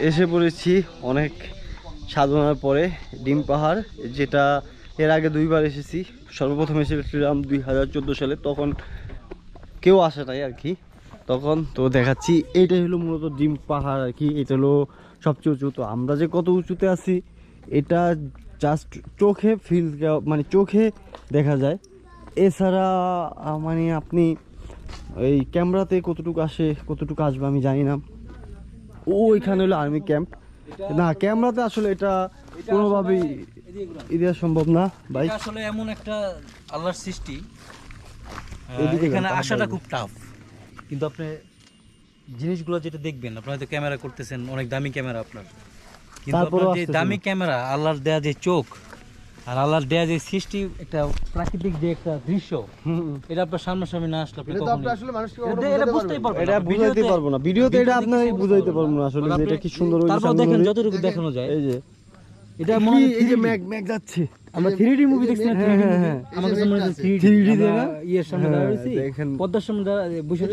এসে পড়েছি অনেক সাধনার পরে ডিম পাহাড়, যেটা এর আগে 2বার এসেছি। সর্বপ্রথম এসেছিলাম 2014 সালে, তখন কেউ আসে নাই আর কি। তখন তো দেখাচ্ছি, এইটাই হলো মূলত ডিম পাহাড় আর কি। এটা হলো সবচেয়ে উঁচু। তো আমরা যে কত উঁচুতে আছি এটা জাস্ট চোখে ফিল, মানে চোখে দেখা যায়। এছাড়া মানে আপনি এই ক্যামেরাতে কতটুকু আসে কতটুকু আসবে আমি জানি না। ওইখানে হলো আর্মি ক্যাম্প। না, ক্যামেরাতে আসলে এটা কোনোভাবেই দেওয়া সম্ভব না ভাই। আসলে এমন একটা আল্লাহর সৃষ্টি, এদিকে এখানে যান, আসাটা খুব টাফ। কিন্তু আপনি জিনিসগুলো যেটা দেখবেন, আপনি হয়তো ক্যামেরা করতেছেন, অনেক দামি ক্যামেরা আপনার, কিন্তু তারপরেও আপনার যে আসতেছে দামি না। ক্যামেরা, আল্লাহর দেয়া যে চোখ আর আল্লাহর দেয়া যে সৃষ্টি, একটা প্রাকৃতিক যে একটা দৃশ্য, এটা আপনার সামনাসামনি না আসলে আপনি এটা বুঝতেই পারবেন না। এটা বুঝাইতে পারবো না, ভিডিওতে এটা আপনার বুঝাইতে পারবো না আসলে, যে এটা কি সুন্দর হয়েছে। তারপর দেখেন যতটুকু দেখানো যায়, এই যে এটা মনে হয় এই যে ম্যাগ ম্যাগ যাচ্ছে। আমরা 3D মুভি দেখছি না, 3D মুভি আমার কাছে মনে হয় 3D দিয়ে না? ইয়ের সামনে দাঁড়িয়ে আছি, দেখেন পদ্মার সামনে বসে